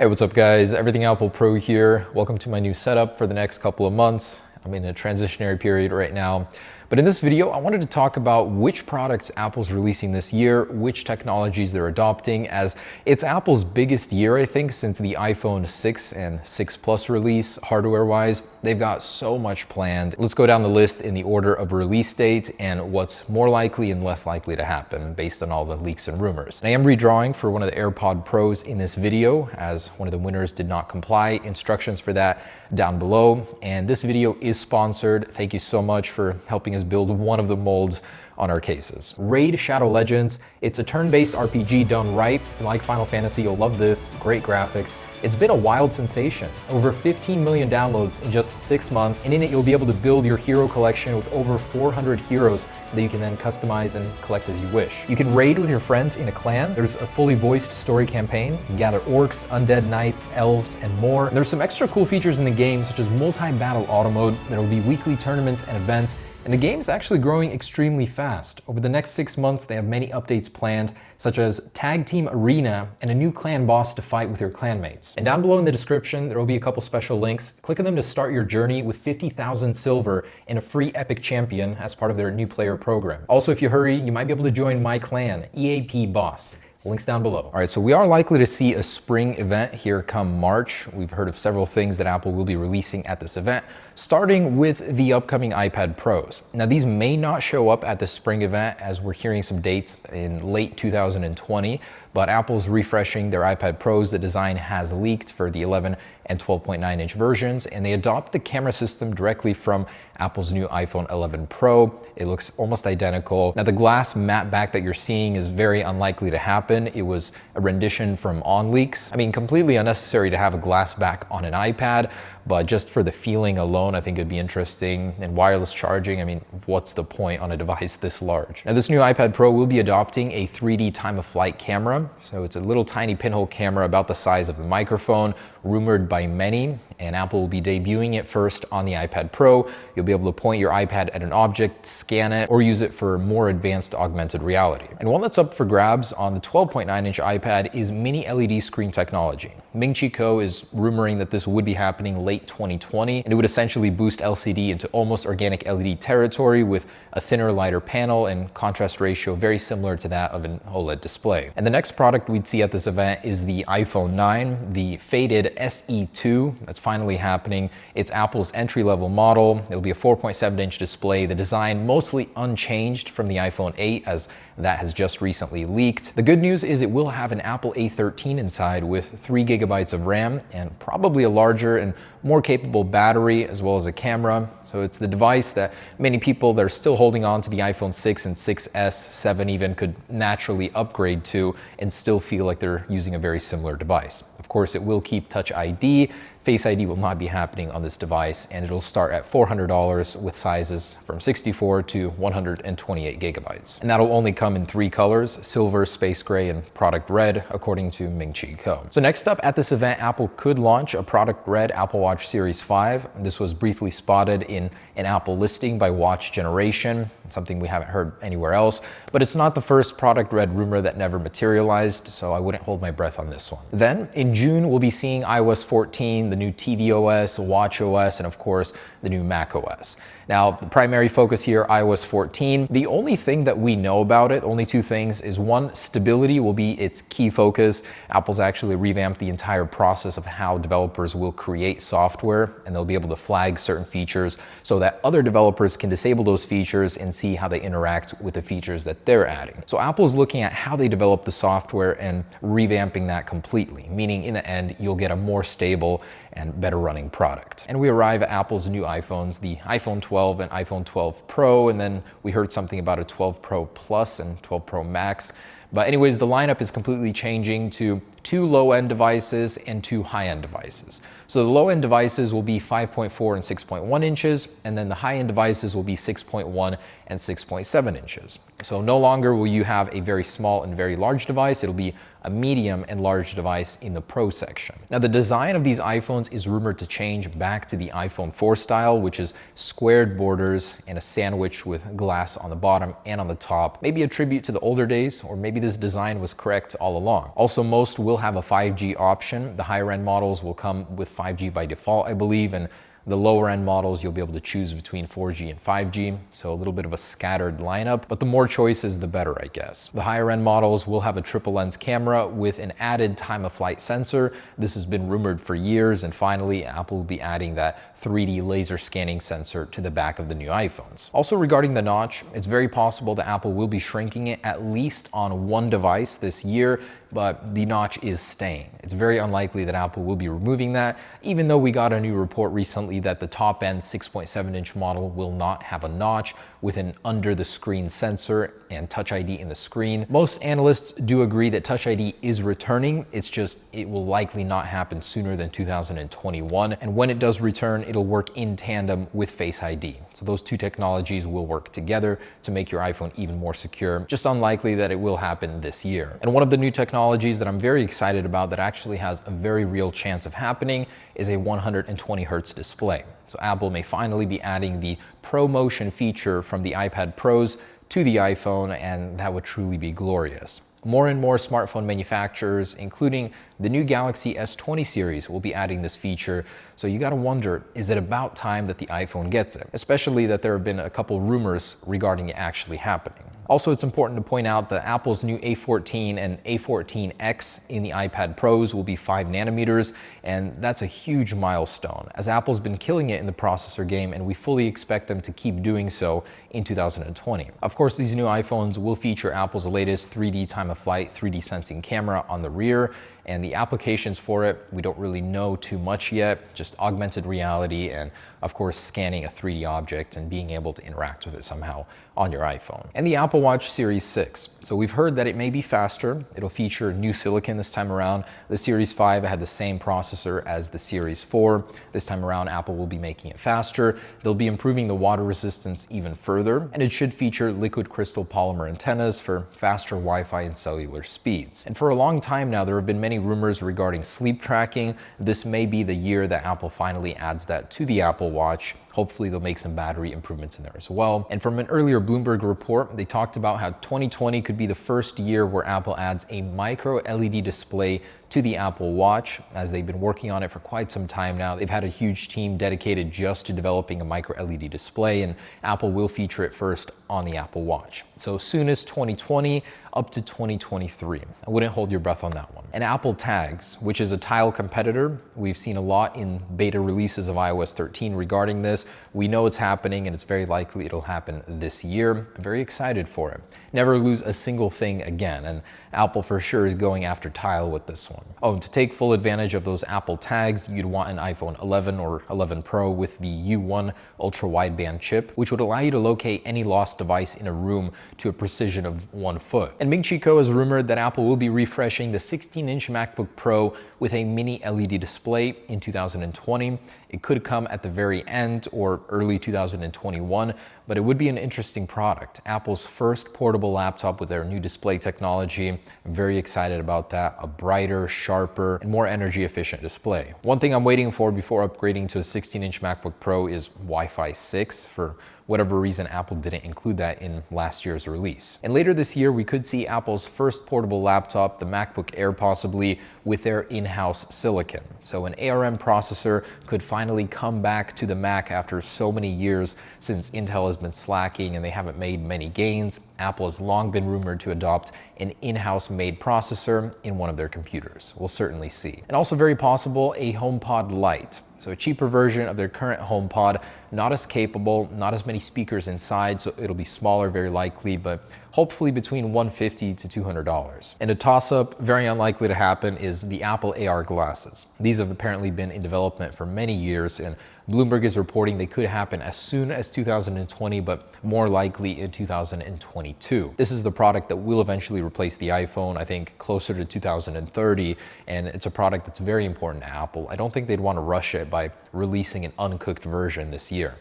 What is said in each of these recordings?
Hey, what's up guys? Everything Apple Pro here. Welcome to my new setup for the next couple of months. I'm in a transitionary period right now. But in this video, I wanted to talk about which products Apple's releasing this year, which technologies they're adopting, as it's Apple's biggest year, I think, since the iPhone 6 and 6 Plus release, hardware-wise. They've got so much planned. Let's go down the list in the order of release date and what's more likely and less likely to happen based on all the leaks and rumors. And I am redrawing for one of the AirPod Pros in this video, as one of the winners did not comply. Instructions for that down below. And this video is sponsored. Thank you so much for helping us build one of the molds on our cases. Raid Shadow Legends. It's a turn-based RPG done right. If you like Final Fantasy, you'll love this. Great graphics. It's been a wild sensation. Over 15 million downloads in just 6 months. And in it, you'll be able to build your hero collection with over 400 heroes that you can then customize and collect as you wish. You can raid with your friends in a clan. There's a fully voiced story campaign. You can gather orcs, undead knights, elves, and more. And there's some extra cool features in the game, such as multi-battle auto mode. There will be weekly tournaments and events. And the game is actually growing extremely fast. Over the next 6 months, they have many updates planned, such as Tag Team Arena and a new clan boss to fight with your clanmates. And down below in the description, there will be a couple special links. Click on them to start your journey with 50,000 silver and a free epic champion as part of their new player program. Also, if you hurry, you might be able to join my clan, EAP Boss. Links down below. All right, so we are likely to see a spring event here come March. We've heard of several things that Apple will be releasing at this event, starting with the upcoming iPad Pros. Now, these may not show up at the spring event, as we're hearing some dates in late 2020, but Apple's refreshing their iPad Pros. The design has leaked for the 11 and 12.9-inch versions, and they adopt the camera system directly from Apple's new iPhone 11 Pro. It looks almost identical. Now, the glass matte back that you're seeing is very unlikely to happen. It was a rendition from OnLeaks. I mean, completely unnecessary to have a glass back on an iPad, but just for the feeling alone, I think it'd be interesting. And wireless charging, I mean, what's the point on a device this large? Now, this new iPad Pro will be adopting a 3D time-of-flight camera. So it's a little tiny pinhole camera about the size of a microphone, rumored by many, and Apple will be debuting it first on the iPad Pro. You'll be able to point your iPad at an object, scan it, or use it for more advanced augmented reality. And one that's up for grabs on the 12.9-inch iPad is mini LED screen technology. Ming-Chi Kuo is rumoring that this would be happening late 2020, and it would essentially boost LCD into almost organic LED territory with a thinner, lighter panel and contrast ratio very similar to that of an OLED display. And the next product we'd see at this event is the iPhone 9, the faded SE2. That's finally happening. It's Apple's entry-level model. It'll be a 4.7-inch display. The design mostly unchanged from the iPhone 8, as that has just recently leaked. The good news is it will have an Apple A13 inside with 3 gigabytes of RAM and probably a larger and more capable battery, as well as a camera. So it's the device that many people that are still holding on to the iPhone 6 and 6S, 7 even, could naturally upgrade to and still feel like they're using a very similar device. Of course, it will keep Touch ID. Face ID will not be happening on this device, and it'll start at $400 with sizes from 64 to 128 gigabytes. And that'll only come in 3 colors: silver, space gray, and product red, according to Ming-Chi Kuo. So next up at this event, Apple could launch a product red Apple Watch Series 5. This was briefly spotted in an Apple listing by Watch Generation, something we haven't heard anywhere else, but it's not the first product red rumor that never materialized, so I wouldn't hold my breath on this one. Then in June, we'll be seeing iOS 14, the new tvOS, watchOS, and of course, the new macOS. Now, the primary focus here, iOS 14. The only thing that we know about it, only 2 things, is one, stability will be its key focus. Apple's actually revamped the entire process of how developers will create software, and they'll be able to flag certain features so that other developers can disable those features and see how they interact with the features that they're adding. So Apple's looking at how they develop the software and revamping that completely, meaning in the end, you'll get a more stable and better running product. And we arrive at Apple's new iPhones, the iPhone 12 and iPhone 12 Pro, and then we heard something about a 12 Pro Plus and 12 Pro Max. But anyways, the lineup is completely changing to 2 low-end devices and 2 high-end devices. So the low-end devices will be 5.4 and 6.1 inches, and then the high-end devices will be 6.1 and 6.7 inches. So no longer will you have a very small and very large device. It'll be a medium and large device in the Pro section. Now, the design of these iPhones is rumored to change back to the iPhone 4 style, which is squared borders and a sandwich with glass on the bottom and on the top. Maybe a tribute to the older days, or maybe this design was correct all along. Also, most will have a 5G option. The higher end models will come with 5G by default, I believe, and the lower end models, you'll be able to choose between 4G and 5G, so a little bit of a scattered lineup, but the more choices, the better, I guess. The higher end models will have a triple lens camera with an added time of flight sensor. This has been rumored for years, and finally, Apple will be adding that 3D laser scanning sensor to the back of the new iPhones. Also, regarding the notch, it's very possible that Apple will be shrinking it at least on one device this year, but the notch is staying. It's very unlikely that Apple will be removing that, even though we got a new report recently that the top end 6.7-inch model will not have a notch with an under the screen sensor and Touch ID in the screen. Most analysts do agree that Touch ID is returning. It's just, it will likely not happen sooner than 2021. And when it does return, it'll work in tandem with Face ID. So those two technologies will work together to make your iPhone even more secure. Just unlikely that it will happen this year. And one of the new technologies that I'm very excited about that actually has a very real chance of happening is a 120 Hertz display. So Apple may finally be adding the ProMotion feature from the iPad Pros to the iPhone, and that would truly be glorious. More and more smartphone manufacturers, including the new Galaxy S20 series, will be adding this feature. So you gotta wonder, is it about time that the iPhone gets it? Especially that there have been a couple rumors regarding it actually happening. Also, it's important to point out that Apple's new A14 and A14X in the iPad Pros will be 5 nanometers, and that's a huge milestone, as Apple's been killing it in the processor game, and we fully expect them to keep doing so in 2020. Of course, these new iPhones will feature Apple's latest 3D time-of-flight 3D sensing camera on the rear, and the applications for it, we don't really know too much yet, just augmented reality and, of course, scanning a 3D object and being able to interact with it somehow on your iPhone. And the Apple Watch Series 6. So we've heard that it may be faster. It'll feature new silicon this time around. The Series 5 had the same processor as the Series 4. This time around, Apple will be making it faster. They'll be improving the water resistance even further, and it should feature liquid crystal polymer antennas for faster Wi-Fi and cellular speeds. And for a long time now, there have been many rumors regarding sleep tracking. This may be the year that Apple finally adds that to the Apple Watch. Hopefully they'll make some battery improvements in there as well. And from an earlier Bloomberg report, they talked about how 2020 could be the first year where Apple adds a micro LED display to the Apple Watch, as they've been working on it for quite some time now. They've had a huge team dedicated just to developing a micro LED display, and Apple will feature it first on the Apple Watch. So soon as 2020 up to 2023. I wouldn't hold your breath on that one. And Apple Tags, which is a Tile competitor. We've seen a lot in beta releases of iOS 13 regarding this. We know it's happening, and it's very likely it'll happen this year. I'm very excited for it. Never lose a single thing again, and Apple for sure is going after Tile with this one. Oh, and to take full advantage of those Apple Tags, you'd want an iPhone 11 or 11 Pro with the U1 ultra-wideband chip, which would allow you to locate any lost device in a room to a precision of 1 foot. And Ming Chi Kuo has rumored that Apple will be refreshing the 16-inch MacBook Pro with a mini LED display in 2020. It could come at the very end or early 2021, but it would be an interesting product. Apple's first portable laptop with their new display technology. I'm very excited about that. A brighter, sharper, and more energy efficient display. One thing I'm waiting for before upgrading to a 16-inch MacBook Pro is Wi-Fi 6. For whatever reason, Apple didn't include that in last year's release. And later this year, we could see Apple's first portable laptop, the MacBook Air possibly, with their in-house silicon. So an ARM processor could finally come back to the Mac after so many years, since Intel has been slacking and they haven't made many gains. Apple has long been rumored to adopt an in-house made processor in one of their computers. We'll certainly see. And also very possible, a HomePod Lite. So a cheaper version of their current HomePod, not as capable, not as many speakers inside, so it'll be smaller very likely, but hopefully between $150 to $200. And a toss-up, very unlikely to happen, is the Apple AR glasses. These have apparently been in development for many years, and Bloomberg is reporting they could happen as soon as 2020, but more likely in 2022. This is the product that will eventually replace the iPhone, I think closer to 2030, and it's a product that's very important to Apple. I don't think they'd want to rush it by releasing an uncooked version this year.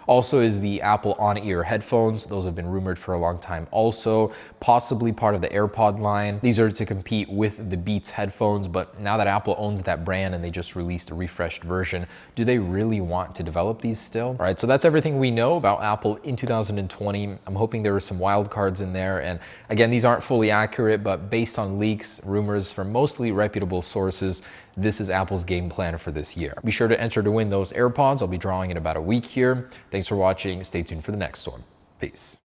Also is the Apple on-ear headphones. Those have been rumored for a long time also, possibly part of the AirPod line. These are to compete with the Beats headphones, but now that Apple owns that brand and they just released a refreshed version, do they really want to develop these still? All right, so that's everything we know about Apple in 2020. I'm hoping there were some wild cards in there. And again, these aren't fully accurate, but based on leaks, rumors from mostly reputable sources, this is Apple's game plan for this year. Be sure to enter to win those AirPods. I'll be drawing in about a week here. Thanks for watching. Stay tuned for the next one. Peace.